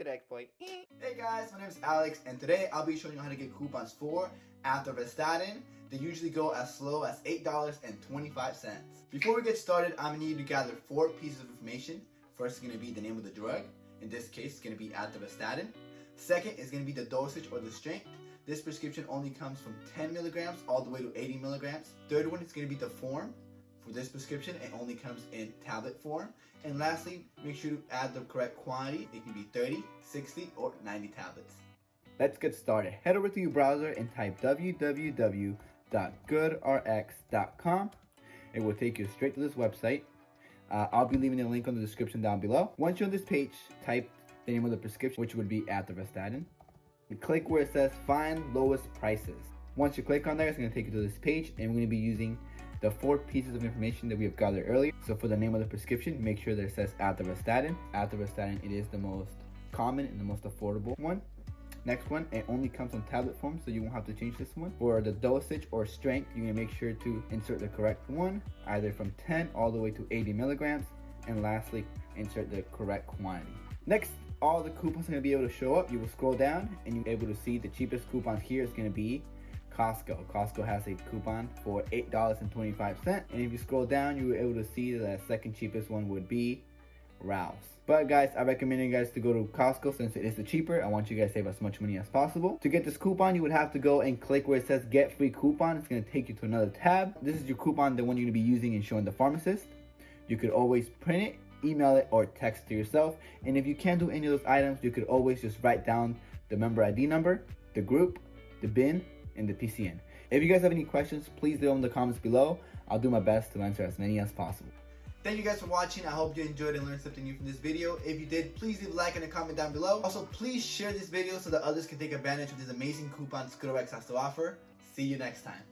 GoodRx Boy. Hey guys, my name is Alex, and today I'll be showing you how to get coupons for Atorvastatin. They usually go as low as $8.25. Before we get started, I'm gonna need you to gather 4 pieces of information. First is gonna be the name of the drug. In this case, it's gonna be Atorvastatin. Second is gonna be the dosage or the strength. This prescription only comes from 10 milligrams all the way to 80 milligrams. Third one is gonna be the form. For this prescription, it only comes in tablet form. And lastly, make sure to add the correct quantity. It can be 30, 60, or 90 tablets. Let's get started. Head over to your browser and type www.goodrx.com. It will take you straight to this website. I'll be leaving a link on the description down below. Once you're on this page, type the name of the prescription, which would be Atorvastatin. And click where it says Find Lowest Prices. Once you click on there, it's going to take you to this page, and we're going to be using the 4 pieces of information that we have gathered earlier. So for the name of the prescription, make sure that it says Atorvastatin. Atorvastatin, it is the most common and the most affordable one. Next one, it only comes on tablet form, so you won't have to change this one. For the dosage or strength, you're gonna make sure to insert the correct one, either from 10 all the way to 80 milligrams. And lastly, insert the correct quantity. Next, all the coupons are gonna be able to show up. You will scroll down and you'll be able to see the cheapest coupon here is gonna be Costco. Costco has a coupon for $8.25. And if you scroll down, you will be able to see that the second cheapest one would be Ralph's. But guys, I recommend you guys to go to Costco since it is the cheaper. I want you guys to save as much money as possible. To get this coupon, you would have to go and click where it says Get Free Coupon. It's going to take you to another tab. This is your coupon, the one you're going to be using and showing the pharmacist. You could always print it, email it, or text to yourself. And if you can't do any of those items, you could always just write down the member ID number, the group, the bin, and the PCN. If you guys have any questions, please leave them in the comments below. I'll do my best to answer as many as possible. Thank you guys for watching. I hope you enjoyed and learned something new from this video. If you did, please leave a like and a comment down below. Also, please share this video so that others can take advantage of these amazing coupons GoodRx has to offer. See you next time.